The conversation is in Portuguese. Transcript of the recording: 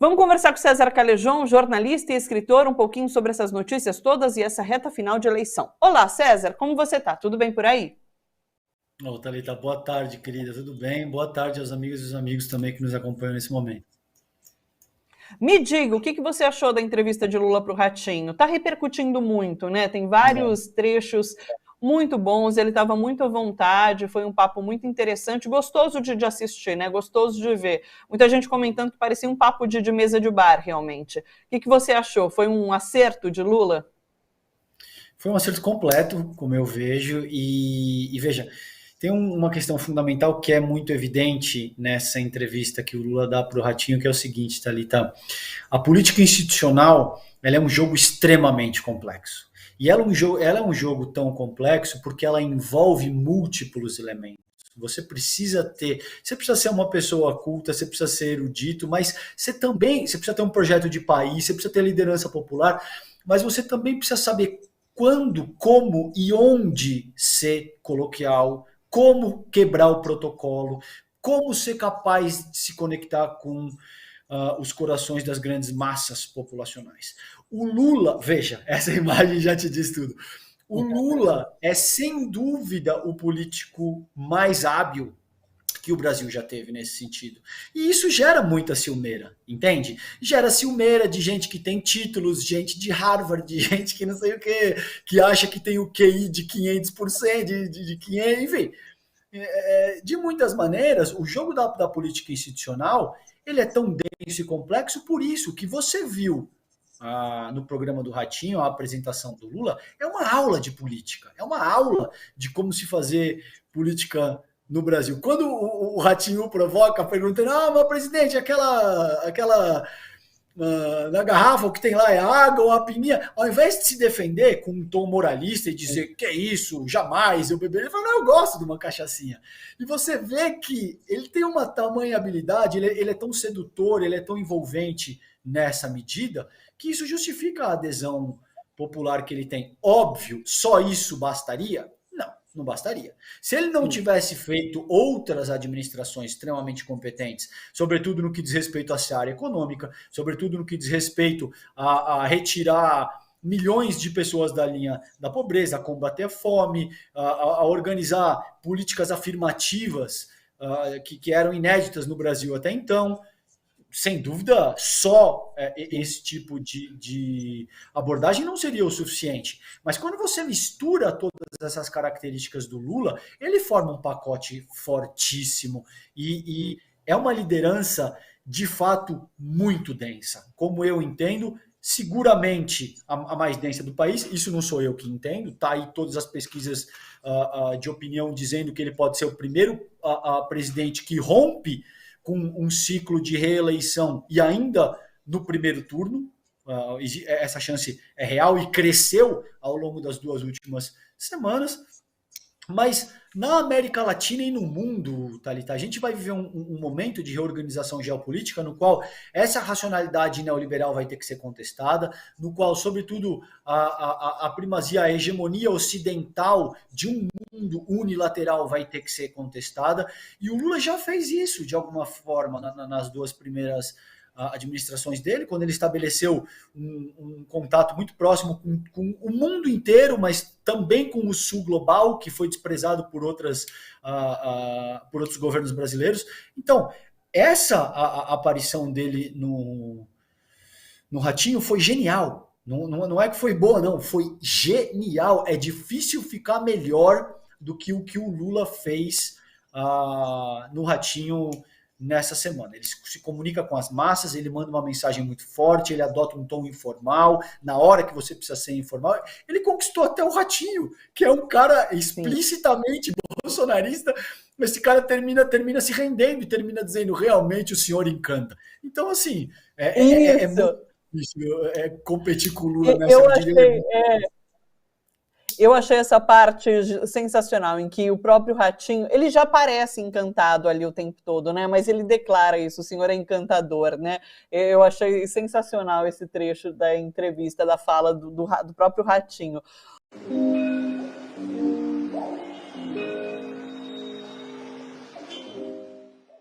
Vamos conversar com o César Callejon, jornalista e escritor, um pouquinho sobre essas notícias todas e essa reta final de eleição. Olá, César, como você está? Tudo bem por aí? Ô, Thalita, boa tarde, querida, tudo bem? Boa tarde aos amigos e os amigos também que nos acompanham nesse momento. Me diga, o que você achou da entrevista de Lula para o Ratinho? Está repercutindo muito, né? Tem Bom, vários trechos muito bons, ele estava muito à vontade, foi um papo muito interessante, gostoso de assistir, né? Gostoso de ver. Muita gente comentando que parecia um papo de mesa de bar, realmente. O que você achou? Foi um acerto de Lula? foi um acerto completo, como eu vejo, e veja, tem uma questão fundamental que é muito evidente nessa entrevista que o Lula dá para o Ratinho, que é o seguinte, Thalita, a política institucional, ela é um jogo extremamente complexo. E ela é um jogo tão complexo porque ela envolve múltiplos elementos. Você precisa ser uma pessoa culta, você precisa ser erudito, mas você precisa ter um projeto de país, você precisa ter liderança popular, mas você também precisa saber quando, como e onde ser coloquial, como quebrar o protocolo, como ser capaz de se conectar com os corações das grandes massas populacionais. O Lula, veja, essa imagem já te diz tudo. O Lula é sem dúvida o político mais hábil que o Brasil já teve nesse sentido. E isso gera muita ciumeira, entende? Gera ciumeira de gente que tem títulos, gente de Harvard, de gente que não sei o quê, que acha que tem o QI de 500%, de 500%, enfim. De muitas maneiras, o jogo da política institucional ele é tão denso e complexo por isso que você viu no programa do Ratinho, a apresentação do Lula, é uma aula de política, é uma aula de como se fazer política no Brasil. Quando o Ratinho provoca, perguntando, mas presidente, aquela na garrafa, o que tem lá é água ou a pininha, ao invés de se defender com um tom moralista e dizer que é isso, jamais eu beber, ele fala, não, eu gosto de uma cachaçinha. E você vê que ele tem uma tamanha habilidade, ele é tão sedutor, ele é tão envolvente nessa medida, que isso justifica a adesão popular que ele tem. Óbvio, só isso bastaria? Não bastaria. Se ele não tivesse feito outras administrações extremamente competentes, sobretudo no que diz respeito à área econômica, sobretudo no que diz respeito a retirar milhões de pessoas da linha da pobreza, a combater a fome, a organizar políticas afirmativas que eram inéditas no Brasil até então, sem dúvida, só esse tipo de abordagem não seria o suficiente. Mas quando você mistura todas essas características do Lula, ele forma um pacote fortíssimo e é uma liderança de fato muito densa. Como eu entendo, seguramente a mais densa do país, isso não sou eu que entendo, tá aí todas as pesquisas de opinião dizendo que ele pode ser o primeiro presidente que rompe com um ciclo de reeleição e ainda no primeiro turno, essa chance é real e cresceu ao longo das 2 últimas semanas, mas na América Latina e no mundo, Thalita, a gente vai viver um momento de reorganização geopolítica no qual essa racionalidade neoliberal vai ter que ser contestada, no qual, sobretudo, a primazia, a hegemonia ocidental de um mundo unilateral vai ter que ser contestada, e o Lula já fez isso, de alguma forma, nas 2 primeiras administrações dele, quando ele estabeleceu um contato muito próximo com o mundo inteiro, mas também com o sul global, que foi desprezado por outros governos brasileiros. Então, essa aparição dele no Ratinho foi genial. Não é que foi boa, não. Foi genial. É difícil ficar melhor do que o Lula fez no Ratinho nessa semana. Ele se comunica com as massas, ele manda uma mensagem muito forte, ele adota um tom informal, na hora que você precisa ser informal. Ele conquistou até o Ratinho, que é um cara explicitamente bolsonarista, mas esse cara termina se rendendo e termina dizendo, realmente o senhor encanta. Então, assim, é muito difícil competir com o Lula nessa medida. Eu achei essa parte sensacional, em que o próprio Ratinho, ele já parece encantado ali o tempo todo, né? Mas ele declara isso, o senhor é encantador, né? Eu achei sensacional esse trecho da entrevista, da fala do próprio Ratinho.